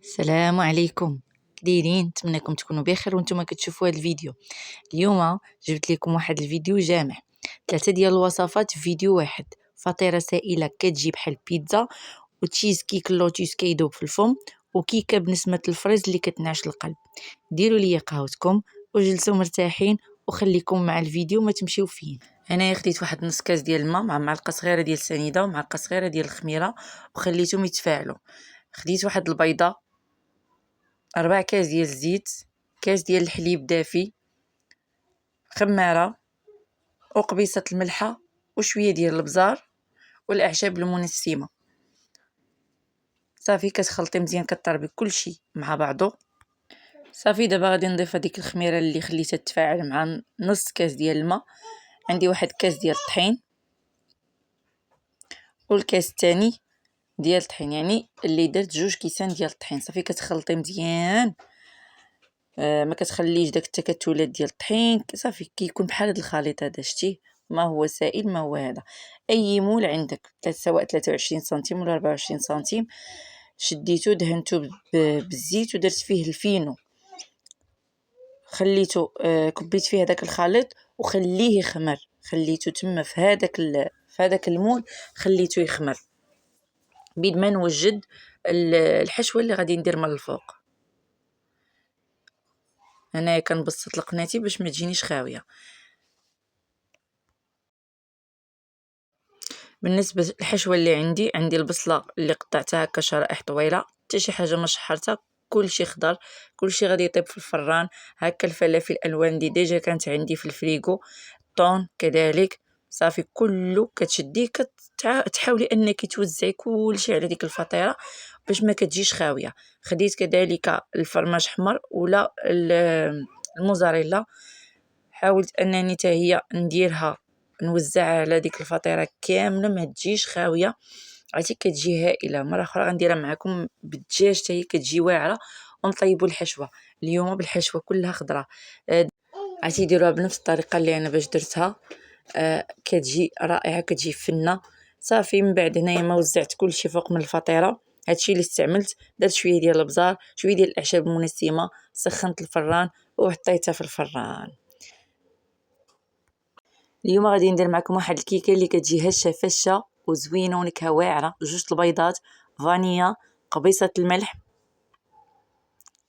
السلام عليكم. كدايرين؟ نتمنىكم تكونوا بخير وانتم كتشوفوا هذا الفيديو. اليوم جبت لكم واحد الفيديو جامع 3 ديال الوصفات في فيديو واحد. فطيره سائله كتجي بحال البيتزا، وتشيز كيك اللوتيس كيدوب في الفم، وكيكه بنسمه الفريز اللي كتنعش القلب. ديروا لي قهوتكم وجلسوا مرتاحين وخليكم مع الفيديو، ما تمشيو فين. انا خديت واحد نص كاس ديال الماء مع معلقه صغيره ديال السنيده ومعلقه صغيره ديال الخميره وخليتهم يتفاعلوا. خديت واحد البيضه، 4 كاس ديال الزيت، كاس ديال الحليب دافي، خماره وقبيصه الملحه وشويه ديال البزار والاعشاب المنسمه. صافي كتخلطي مزيان، كطربي كلشي مع بعضو. صافي دابا غادي نضيف هذيك الخميره اللي خليتها تتفاعل مع نص كاس ديال الماء. عندي واحد كاس ديال الطحين والكاس الثاني ديال الطحين، يعني اللي درت 2 كيسان ديال الطحين. صافي كتخلطي مزيان، ما كتخليش داك التكتلات ديال الطحين. صافي كيكون بحال هذا الخليط هذا، شتي ما هو سائل ما هو هذا. اي مول عندك، سواء 23 سنتيم ولا 24 سنتيم، شديتو دهنتو بالزيت ودرت فيه الفينو، خليته كبيت فيه هذاك الخليط وخليه يخمر. خليته تما في هذاك المول، خليته يخمر بيد ما نوجد الحشوه اللي غادي ندير من الفوق. انا كنبسط القناتي باش ما تجينيش خاويه. بالنسبه للحشوه اللي عندي البصله اللي قطعتها هكا شرائح طويله، حتى شي حاجه ما شحرتها، كلشي خضر، كلشي غادي يطيب في الفران. هكا الفلافل الالوان ديجا كانت عندي في الفريغو، الطون كذلك. صافي كله كتشديه تحاولي انك توزعي كلشي على ديك الفطيره باش ما كتجيش خاويه. خديت كذلك الفرماج حمر ولا الموزاريلا، حاولت انني حتى هي نديرها نوزعها على ديك الفطيره كامله ما تجيش خاويه. عرفتي كتجي هائله. مره اخرى غنديرها معكم بالدجاج حتى هي كتجي واعره. ونطيبوا الحشوه اليوم بالحشوه كلها خضراء. عرفتي ديروها بنفس الطريقه اللي انا باش درتها، كتجي رائعه، كتجي فنه. صافي من بعد هنايا ما وزعت كلشي فوق من الفطيره. هادشي اللي استعملت، درت شويه ديال البزار، شويه ديال الاعشاب المنسمه، سخنت الفران وحطيتها في الفران. اليوم غادي ندير معكم واحد الكيكه اللي كتجي هشه فشه وزوينه ونكهه واعره. 2 البيضات، فانيا، قبيصه الملح،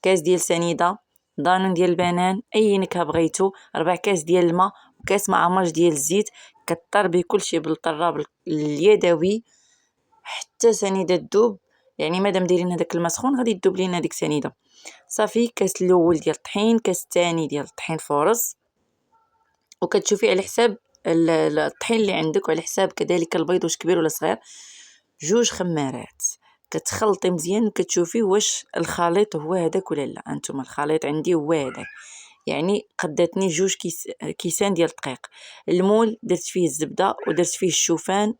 كاس ديال سنيده، دانون ديال البنان، اي نكهه بغيتو، 4 كاس ديال الماء وكاس معمر ديال الزيت. كطربي كلشي بالطراب اليدوي حتى سنيده تذوب، يعني مادام دايرين هذاك الماء سخون غادي تذوب لينا ديك سنيده. صافي كاس الاول ديال الطحين، كاس الثاني ديال الطحين فورص، وكتشوفي على حساب الطحين اللي عندك وعلى حساب كذلك البيض واش كبير ولا صغير. 2 خمارات كتخلطي مزيان وكتشوفي واش الخليط هو هذاك ولا لا. انتم الخليط عندي هو هذاك، يعني قداتني 2 كيسان ديال الدقيق. المول درت فيه الزبده ودرت فيه الشوفان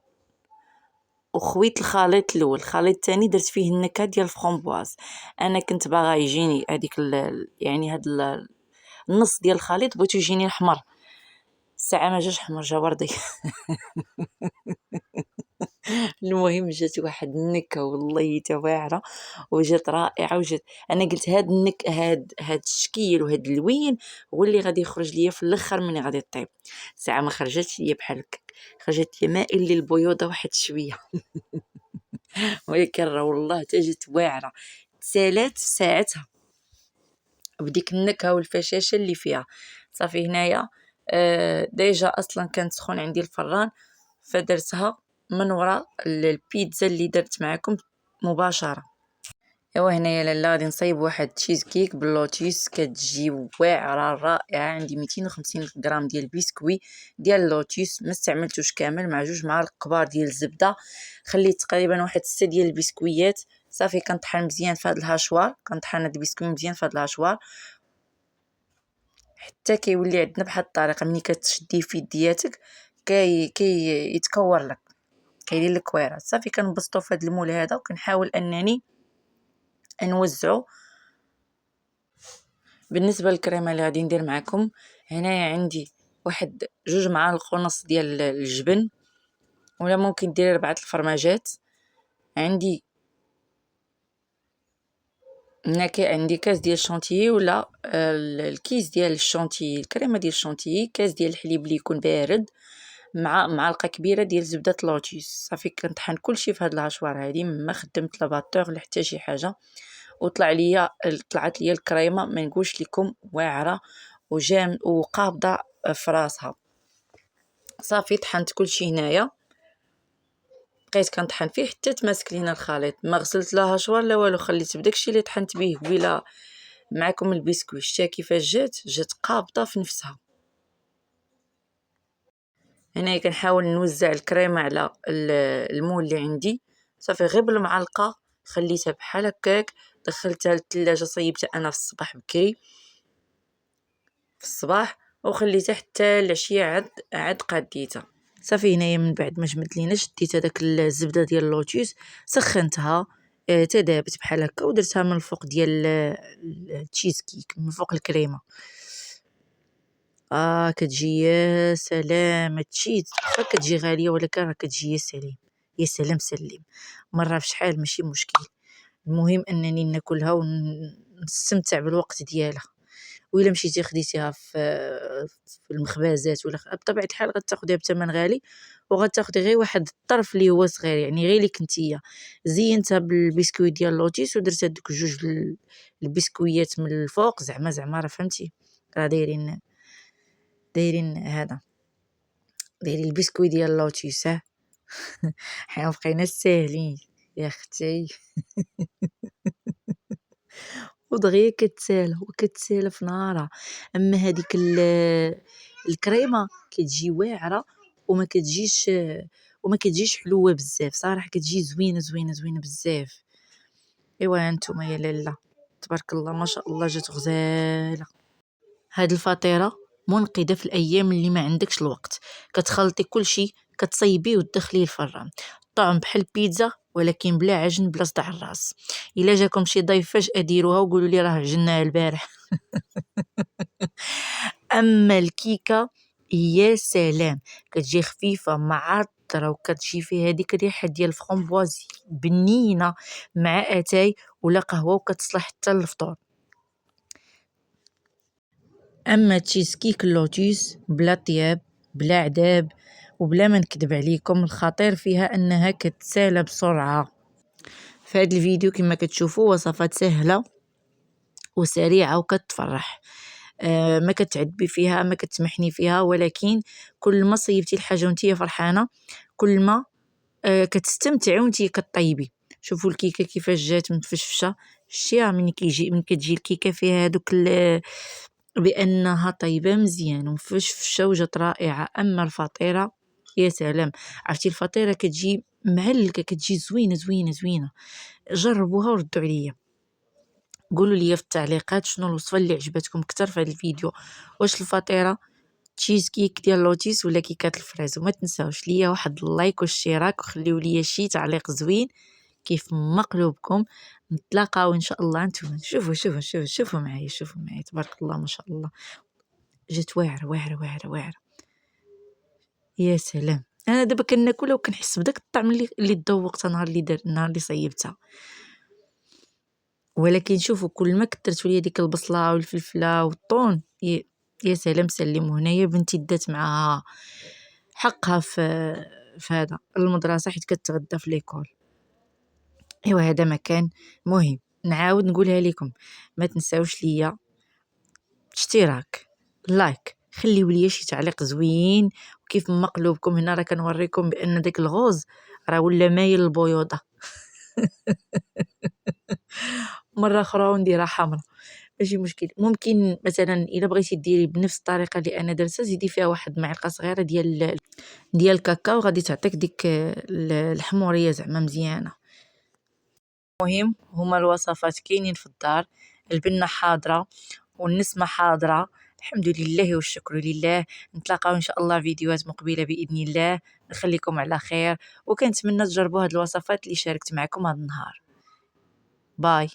وخويت الخليط الاول. الخليط الثاني درت فيه النكهه ديال الفرامبواز. انا كنت باغا يجيني هذيك يعني هاد النص ديال الخليط بغيتو يجيني احمر، الساعه ما جاش حمر، جا وردي. المهم جات واحد النكهه والله حتى واعره وجات رائعه. وجات انا قلت هاد هاد الشكل وهاد اللوين هو اللي غادي يخرج ليا في الاخر ملي غادي طيب. ساعه ما خرجتش ليا بحال هكا، خرجت لي مائل للبيوضه واحد شويه. ولكن راه والله حتى جات واعره، تسالات ساعتها بديك النكهه والفشاشه اللي فيها. صافي هنايا ديجا اصلا كانت سخون عندي الفران، فدرتها من وراء البيتزا اللي درت معكم مباشره. ايوا هنايا لاله غادي نصايب واحد تشيز كيك باللوتيس، كتجي واعره رائعه. عندي 250 غرام ديال البسكوي ديال اللوتيس، ما استعملتوش كامل، مع 2 معالق كبار ديال الزبده. خليت تقريبا واحد 6 ديال البسكويات. صافي كنطحن مزيان في هذا الهاشوار، كنطحن هذا البسكوي مزيان في هذا الهاشوار حتى كيولي عندنا بحال الطريقه. ملي كتشديه في يدياتك كي يتكور لك، كيدير لك كويرات. صافي كنبسطو في هذا المول هذا وكنحاول انني نوزعو. بالنسبه للكريمه اللي غادي ندير معكم، هنايا عندي واحد 2 معالق ونص ديال الجبن، ولا ممكن ديري 4 الفرماجات. عندي هنا عندي كاس ديال الشونتيي ولا الكيس ديال الشونتيي، الكريمه ديال الشونتيي، كاس ديال الحليب اللي يكون بارد، مع معلقه كبيره ديال زبده لوتيس. صافي كنطحن كلشي في هاد الهشوار هادي، ما خدمت لا باتور لا حتى شي حاجه، طلعت ليا الكريمه ما نقولش لكم واعره وقابضه في راسها. صافي طحنت كلشي هنايا، بقيت كنطحن فيه حتى تماسك لينا الخليط، ما غسلت لا هشوار لا والو، خليت بداكشي اللي طحنت به قبيله معكم البسكويت. شتا كيفاش جات قابضه في نفسها. هنا كنحاول نوزع الكريمه على المول اللي عندي. صافي غير بالمعلقه خليتها بحال هكاك، دخلتها للثلاجه، صيبتها انا في الصباح بكري في الصباح، وخليتها حتى العشيه عاد قاديتها. صافي هنايا من بعد ما جمد لينا، شديت هذاك الزبده ديال اللوتيس، سخنتها تذابت بحال هكا، ودرتها من الفوق ديال التشيز كيك، من فوق الكريمه. كتجي يا سلام. التشيز واخا كتجي غاليه، ولكن راه كتجي يا سلام يا سلام سلم، مره في شحال ماشي مشكل. المهم انني ناكلها ونستمتع بالوقت ديالها. وإلا مشيتي خديتيها في المخبازات ولا بطبيعه الحال غتاخديها بثمن غالي، وغتاخدي غير واحد الطرف اللي هو صغير، يعني غير اللي كنتيا زينتها بالبسكويت ديال لوتيس، ودرت هذوك جوج البسكويات من الفوق، زعما راه فهمتي، راه دايرين هذا، دايرين البسكويت ديال لوتيس. حنا بقينا ساهلين يا اختي. ودغيا كتسالى في نارها. اما هذيك الكريمه كتجي واعره، وما كتجيش حلوه بزاف صراحه، كتجي زوينه بزاف. ايوا هانتوما يا لاله تبارك الله ما شاء الله، جات غزاله. هاد الفطيره منقذه في الايام اللي ما عندكش الوقت. كتخلطي كلشي، كتصيبيه وتدخليه الفران، طعم بحال البيتزا ولكن بلا عجن بلا صداع الراس. الا جاكم شي ضيف فجاه ديروها وقولوا لي راه عجناها البارح. اما الكيكه يا سلام، كتجي خفيفه معطره، وكتجي فيها هذيك الريحه ديال الفرامبوازي بنينه مع اتاي ولا قهوه، وكتصلح حتى للفطور. اما تشيز كيك اللوتيس بلا طياب بلا عذاب، وبلا ما نكذب عليكم الخطير فيها انها كتسالى بسرعه. في هذا الفيديو كما كتشوفوا وصفات سهله وسريعه وكتفرح. ما كتعذبي فيها، ما كتمحني فيها، ولكن كل ما صيبتي الحاجه وانتي فرحانه، كل ما كتستمتعي وانتي كطيبي. شوفوا الكيكه كيفاش جات مفشفشه. شتيها من كتجي الكيكه فيها هذوك بانها طيبه مزيان ومفشفشه وجات رائعه. اما الفطيره يا سلام، عرفتي الفطيره كتجي معلكه، كتجي زوينه. جربوها وردوا عليا، قولوا لي في التعليقات شنو الوصفه اللي عجبتكم اكثر في هذا الفيديو، واش الفطيره تشيز كيك ديال لوتيس ولا كيكات الفريز. وما تنساوش ليا واحد اللايك واشتراك، وخليو ليا شي تعليق زوين كيف ما قلوبكم. نتلاقاو ان شاء الله. انتم شوفوا معايا تبارك الله ما شاء الله، جات واعره. يا سلام. انا دابا كناكلها وكنحس بداك الطعم اللي تذوقتها نهار اللي صيبتها. ولكن شوفوا كل ما كثرتوا لي ديك البصله والفلفله والطون، يا سلام سلم. هنايا بنتي دات معها حقها في هذا المدرسه، حيت كتغدى في ليكول. ايوا هذا مكان مهم، نعاود نقولها لكم، ما تنساوش ليا اشتراك، لايك، خليو ليا شي تعليق زوين. وكيف ما قلوبكم هنا راه كنوريكم بان داك الغوز راه ولا مايل للبيوضه. مره اخرى ونديرها حمرا ماشي مشكل. ممكن مثلا الا بغيتي ديري بنفس الطريقه اللي انا درتها، زيدي فيها واحد معلقه صغيره ديال الكاكاو، غادي تعطيك ديك الحموريه زعما مزيانه. المهم هما الوصفات كاينين في الدار، البنه حاضره والنسمه حاضره، الحمد لله والشكر لله. نتلاقاو ان شاء الله فيديوهات مقبله باذن الله. نخليكم على خير، وكنتمنى تجربوا هاد الوصفات اللي شاركت معكم هذا النهار. باي.